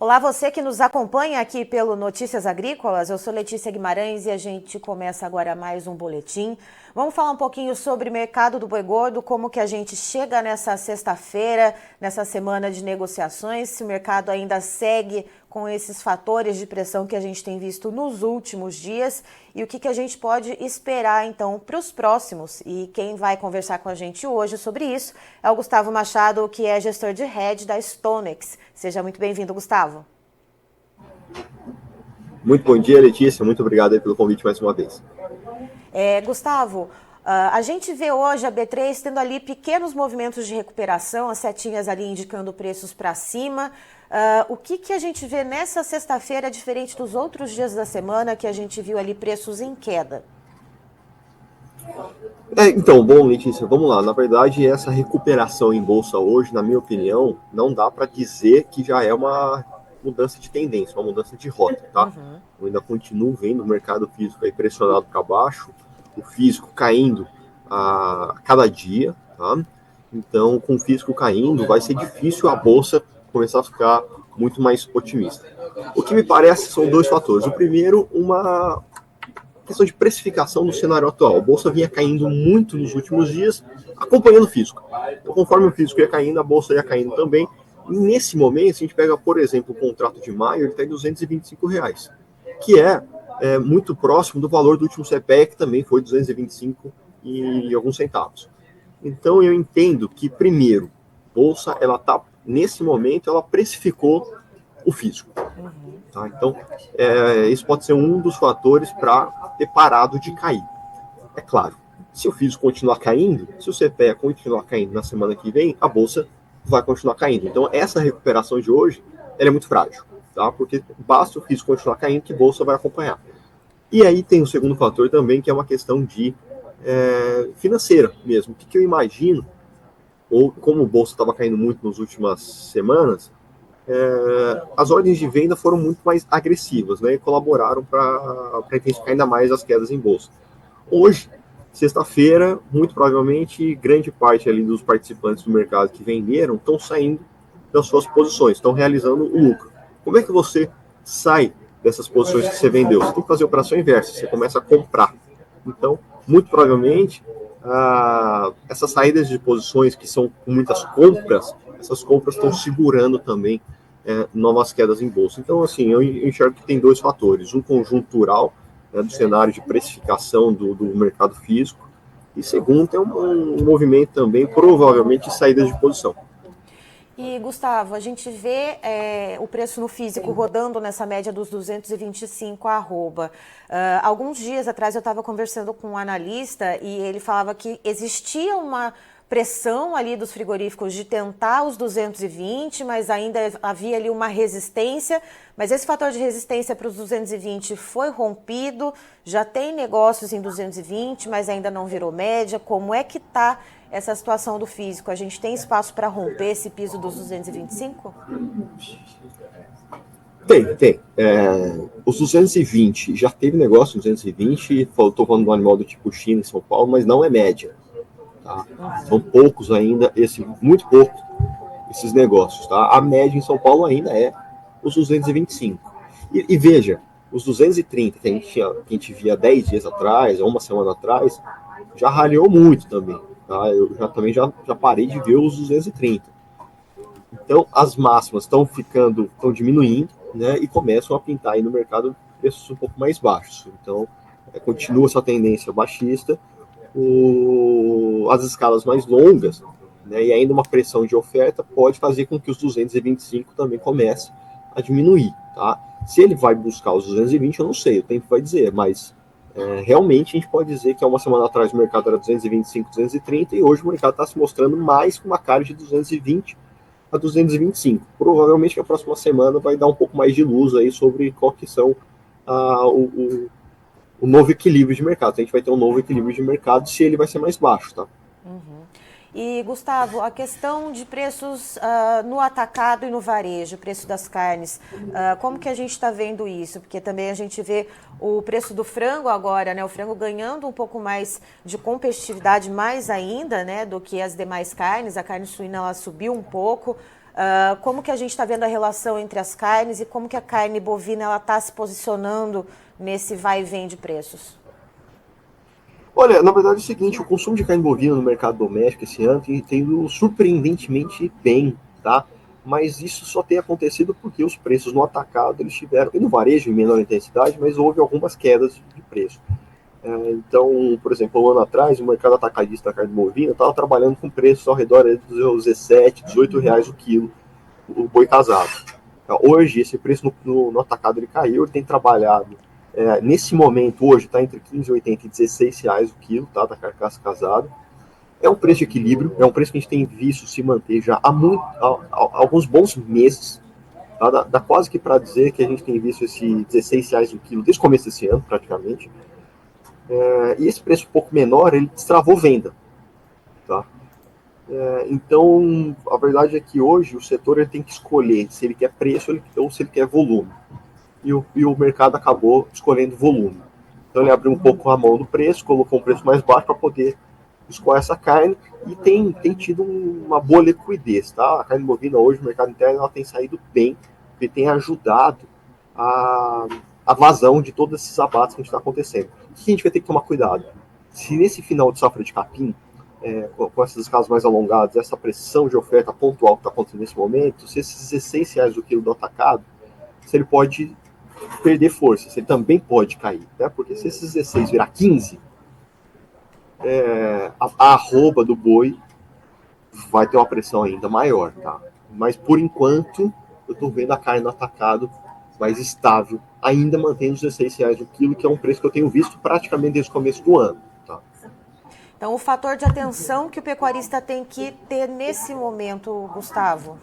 Olá, você que nos acompanha aqui pelo Notícias Agrícolas. Eu sou Letícia Guimarães e a gente começa agora mais um boletim. Vamos falar um pouquinho sobre o mercado do boi gordo, como que a gente chega nessa sexta-feira, nessa semana de negociações, se o mercado ainda segue com esses fatores de pressão que a gente tem visto nos últimos dias e o que a gente pode esperar, então, para os próximos. E quem vai conversar com a gente hoje sobre isso é o Gustavo Machado, que é gestor de rede da Stonex. Seja muito bem-vindo, Gustavo. Muito bom dia, Letícia. Muito obrigado aí pelo convite mais uma vez. Gustavo, a gente vê hoje a B3 tendo ali pequenos movimentos de recuperação, as setinhas ali indicando preços para cima. O que a gente vê nessa sexta-feira diferente dos outros dias da semana que a gente viu ali preços em queda? Então, bom, Letícia, vamos lá. Na verdade, essa recuperação em bolsa hoje, na minha opinião, não dá para dizer que já é uma mudança de tendência, uma mudança de rota, tá? Eu ainda continuo vendo o mercado físico aí pressionado para baixo, o físico caindo a cada dia, tá? Então, com o físico caindo, vai ser difícil a bolsa começar a ficar muito mais otimista. O que me parece são dois fatores. O primeiro, uma questão de precificação no cenário atual. A bolsa vinha caindo muito nos últimos dias, acompanhando o físico. Então, conforme o físico ia caindo, a bolsa ia caindo também. E nesse momento, se a gente pega, por exemplo, o contrato de maio, ele está em R$225, que é muito próximo do valor do último CPE, que também foi 225 e alguns centavos. Então, eu entendo que, primeiro, a bolsa, ela tá, nesse momento, ela precificou o físico. Tá? Então, isso pode ser um dos fatores para ter parado de cair. É claro, se o físico continuar caindo, se o CPE continuar caindo na semana que vem, a bolsa vai continuar caindo. Então, essa recuperação de hoje, ela é muito frágil, tá? Porque basta o físico continuar caindo que a bolsa vai acompanhar. E aí tem o segundo fator também, que é uma questão de financeira mesmo. O que eu imagino, ou como a bolsa estava caindo muito nas últimas semanas, as ordens de venda foram muito mais agressivas, né, e colaboraram para intensificar ainda mais as quedas em bolsa. Hoje, sexta-feira, muito provavelmente, grande parte ali dos participantes do mercado que venderam estão saindo das suas posições, estão realizando o lucro. Como é que você sai dessas posições que você vendeu? Você tem que fazer a operação inversa, você começa a comprar. Então, muito provavelmente, essas saídas de posições que são com muitas compras, essas compras estão segurando também novas quedas em bolsa. Então, assim, eu enxergo que tem dois fatores. Um conjuntural, né, do cenário de precificação do mercado físico, e segundo, tem um movimento também, provavelmente, de saídas de posição. E, Gustavo, a gente vê o preço no físico rodando nessa média dos 225 arroba. Alguns dias atrás eu estava conversando com um analista e ele falava que existia uma pressão ali dos frigoríficos de tentar os 220, mas ainda havia ali uma resistência, mas esse fator de resistência para os 220 foi rompido, já tem negócios em 220, mas ainda não virou média. Como é que está essa situação do físico? A gente tem espaço para romper esse piso dos 225? Tem. Os 220, já teve negócio em 220, estou falando do animal do tipo China em São Paulo, mas não é média. Tá? São poucos ainda, muito pouco, esses negócios. Tá? A média em São Paulo ainda é os 225. E veja, os 230 que a gente via 10 dias atrás, ou uma semana atrás, já ralhou muito também. Tá? Eu já parei de ver os 230. Então, as máximas estão diminuindo, né, e começam a pintar aí no mercado preços um pouco mais baixos. Então, continua essa tendência baixista. As escalas mais longas, né, e ainda uma pressão de oferta pode fazer com que os 225 também comecem a diminuir. Tá? Se ele vai buscar os 220, eu não sei, o tempo vai dizer, mas realmente a gente pode dizer que há uma semana atrás o mercado era 225, 230 e hoje o mercado está se mostrando mais com uma cara de 220 a 225. Provavelmente a próxima semana vai dar um pouco mais de luz aí sobre qual que são o novo equilíbrio de mercado. A gente vai ter um novo equilíbrio de mercado se ele vai ser mais baixo, tá? E, Gustavo, a questão de preços no atacado e no varejo, o preço das carnes, como que a gente está vendo isso? Porque também a gente vê o preço do frango agora, né? O frango ganhando um pouco mais de competitividade mais ainda, né, do que as demais carnes. A carne suína ela subiu um pouco. Como que a gente está vendo a relação entre as carnes e como que a carne bovina está se posicionando nesse vai e vem de preços? Olha, na verdade é o seguinte, o consumo de carne bovina no mercado doméstico esse ano tem ido surpreendentemente bem, tá? Mas isso só tem acontecido porque os preços no atacado eles tiveram, e no varejo em menor intensidade, mas houve algumas quedas de preço. Então, por exemplo, um ano atrás, o mercado atacadista da carne bovina estava trabalhando com preços ao redor dos 17, 18 reais o quilo, o boi casado. Hoje, esse preço no atacado ele caiu, ele tem trabalhado, nesse momento, hoje, está entre 15,80 e 16 reais o quilo, tá, da carcaça casada. É um preço de equilíbrio, é um preço que a gente tem visto se manter já há alguns bons meses. Tá? Dá quase que para dizer que a gente tem visto esse 16 reais o quilo desde o começo desse ano, praticamente. E esse preço um pouco menor, ele destravou venda. Tá? Então, a verdade é que hoje o setor ele tem que escolher se ele quer preço ou se ele quer volume. E o mercado acabou escolhendo volume. Então ele abriu um pouco a mão do preço, colocou um preço mais baixo para poder escoar essa carne e tem tido uma boa liquidez. Tá? A carne bovina hoje, no mercado interno, ela tem saído bem, porque tem ajudado a vazão de todos esses abates que está acontecendo. O que a gente vai ter que tomar cuidado? Se nesse final de safra de capim, com esses casos mais alongados, essa pressão de oferta pontual que está acontecendo nesse momento, se esses 16 reais o quilo do atacado, se ele pode perder força, se ele também pode cair, né? Porque se esses 16 virar 15, a arroba do boi vai ter uma pressão ainda maior, tá? Mas por enquanto, eu estou vendo a carne no atacado mais estável, ainda mantendo os 16 reais o quilo, que é um preço que eu tenho visto praticamente desde o começo do ano, tá? Então, o fator de atenção que o pecuarista tem que ter nesse momento, Gustavo?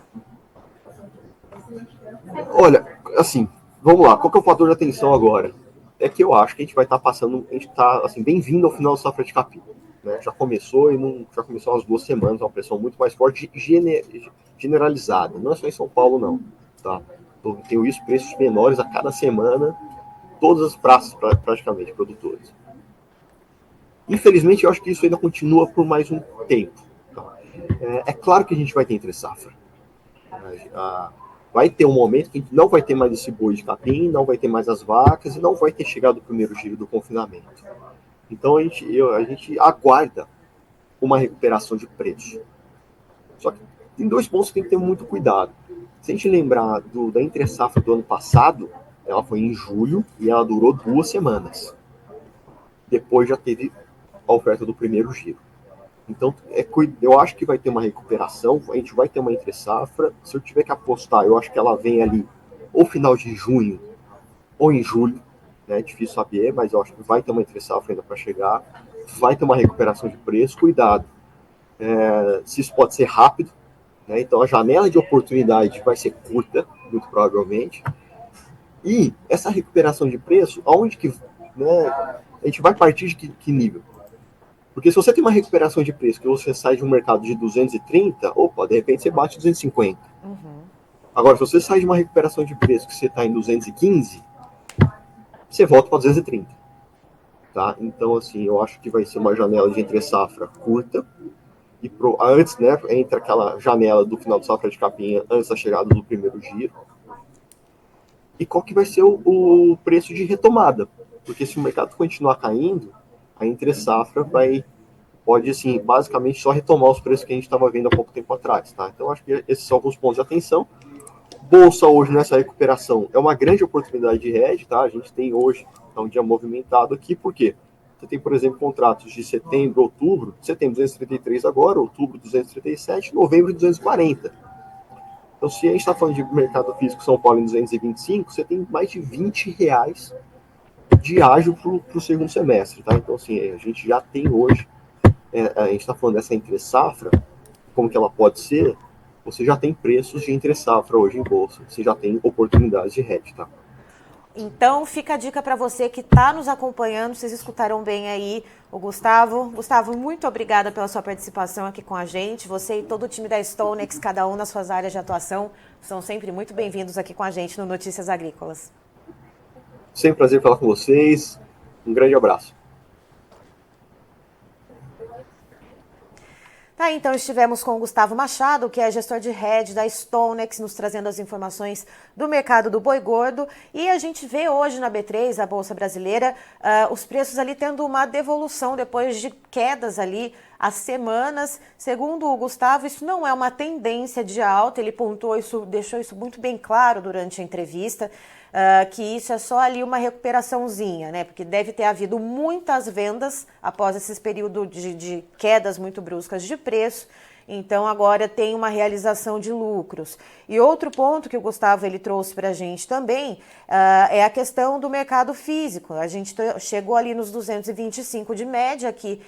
Olha, assim, vamos lá, qual que é o fator de atenção agora? É que eu acho que a gente vai estar passando, a gente está assim, bem-vindo ao final da safra de capim. Né? Já começou já começou há umas 2 semanas, uma pressão muito mais forte, generalizada. Não é só em São Paulo, não. Tá? Eu tenho visto preços menores a cada semana, todas as praças praticamente, produtores. Infelizmente, eu acho que isso ainda continua por mais um tempo. Tá? É claro que a gente vai ter entre safra. Vai ter um momento que a gente não vai ter mais esse boi de capim, não vai ter mais as vacas e não vai ter chegado o primeiro giro do confinamento. Então a gente aguarda uma recuperação de preço. Só que tem 2 pontos que tem que ter muito cuidado. Se a gente lembrar da entre-safra do ano passado, ela foi em julho e ela durou 2 semanas. Depois já teve a oferta do primeiro giro. Então, eu acho que vai ter uma recuperação, a gente vai ter uma entre-safra. Se eu tiver que apostar, eu acho que ela vem ali ou final de junho ou em julho. É difícil saber, mas eu acho que vai ter uma entre-safra ainda para chegar. Vai ter uma recuperação de preço. Cuidado, se isso pode ser rápido. Né? Então, a janela de oportunidade vai ser curta, muito provavelmente. E essa recuperação de preço, aonde que, né, a gente vai partir de que nível? Porque se você tem uma recuperação de preço que você sai de um mercado de 230, opa, de repente você bate 250. Agora, se você sai de uma recuperação de preço que você está em 215, você volta para 230. Tá? Então, assim, eu acho que vai ser uma janela de entre-safra curta. E antes, né, entre aquela janela do final de safra de capinha, antes da chegada do primeiro giro. E qual que vai ser o preço de retomada? Porque se o mercado continuar caindo, a entre-safra pode, assim, basicamente só retomar os preços que a gente estava vendo há pouco tempo atrás, tá? Então, acho que esses são alguns pontos de atenção. Bolsa hoje, nessa recuperação, é uma grande oportunidade de hedge, tá? A gente tem hoje, um dia movimentado aqui, por quê? Você tem, por exemplo, contratos de setembro, outubro, setembro 233 agora, outubro 237, novembro 240. Então, se a gente está falando de mercado físico São Paulo em 225, você tem mais de R$20 de ágio para o segundo semestre, tá? Então, assim, a gente já tem hoje, a gente está falando dessa entre-safra, como que ela pode ser, você já tem preços de entre-safra hoje em bolsa, você já tem oportunidades de hedge, tá? Então, fica a dica para você que está nos acompanhando, vocês escutaram bem aí o Gustavo. Gustavo, muito obrigada pela sua participação aqui com a gente. Você e todo o time da Stonex, cada um nas suas áreas de atuação, são sempre muito bem-vindos aqui com a gente no Notícias Agrícolas. Sempre um prazer falar com vocês. Um grande abraço. Tá, então estivemos com o Gustavo Machado, que é gestor de rede da Stonex, nos trazendo as informações do mercado do boi gordo. E a gente vê hoje na B3, a Bolsa Brasileira, os preços ali tendo uma devolução depois de quedas ali há semanas. Segundo o Gustavo, isso não é uma tendência de alta, ele pontuou isso, deixou isso muito bem claro durante a entrevista, que isso é só ali uma recuperaçãozinha, né? Porque deve ter havido muitas vendas após esse período de quedas muito bruscas de preço. Então agora tem uma realização de lucros. E outro ponto que o Gustavo ele trouxe para a gente também é a questão do mercado físico. A gente chegou ali nos 225 de média aqui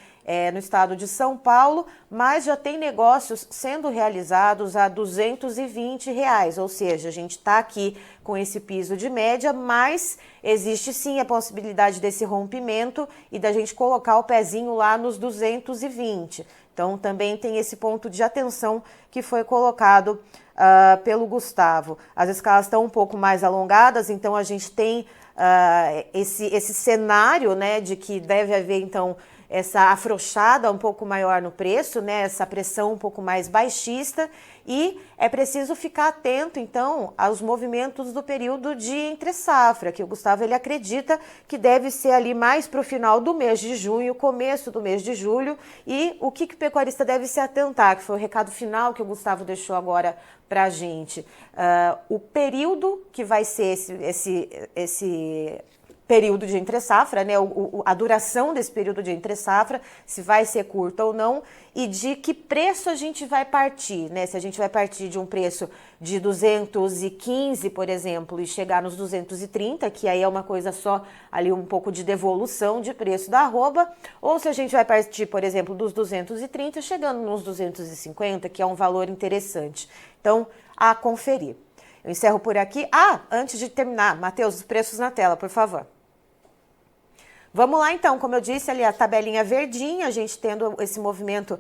no estado de São Paulo, mas já tem negócios sendo realizados a R$220, ou seja, a gente está aqui com esse piso de média, mas existe sim a possibilidade desse rompimento e da gente colocar o pezinho lá nos 220. Então, também tem esse ponto de atenção que foi colocado pelo Gustavo. As escalas estão um pouco mais alongadas, então a gente tem esse cenário, né, de que deve haver, então, essa afrouxada um pouco maior no preço, né, essa pressão um pouco mais baixista, e é preciso ficar atento, então, aos movimentos do período de entre-safra, que o Gustavo ele acredita que deve ser ali mais para o final do mês de junho, começo do mês de julho, e o que o pecuarista deve se atentar, que foi o recado final que o Gustavo deixou agora para a gente. O período que vai ser esse período de entre-safra, né, a duração desse período de entre-safra, se vai ser curta ou não, e de que preço a gente vai partir, né? Se a gente vai partir de um preço de 215, por exemplo, e chegar nos 230, que aí é uma coisa só, ali um pouco de devolução de preço da arroba, ou se a gente vai partir, por exemplo, dos 230, chegando nos 250, que é um valor interessante. Então, a conferir. Eu encerro por aqui. Antes de terminar, Matheus, os preços na tela, por favor. Vamos lá, então, como eu disse ali, a tabelinha verdinha, a gente tendo esse movimento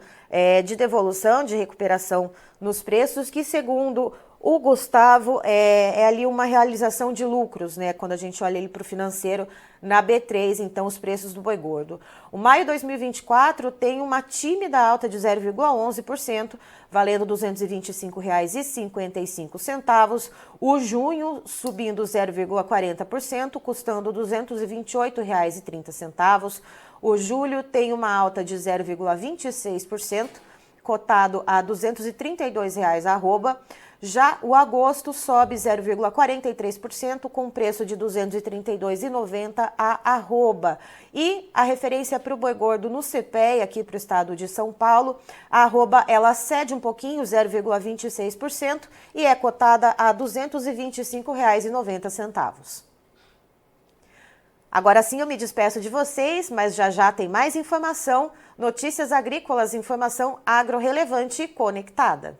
de devolução, de recuperação nos preços, que segundo o Gustavo é ali uma realização de lucros, né? Quando a gente olha ali para o financeiro na B3, então os preços do boi gordo. O maio 2024 tem uma tímida alta de 0,11%, valendo R$ 225,55. O junho subindo 0,40%, custando R$ 228,30. O julho tem uma alta de 0,26%, cotado a R$ 232 a arroba. Já o agosto sobe 0,43%, com preço de R$ 232,90 a arroba. E a referência para o boi gordo no CPEA, aqui para o estado de São Paulo, a arroba ela cede um pouquinho, 0,26%, e é cotada a R$ 225,90. Agora sim eu me despeço de vocês, mas já tem mais informação, notícias agrícolas, informação agro relevante e conectada.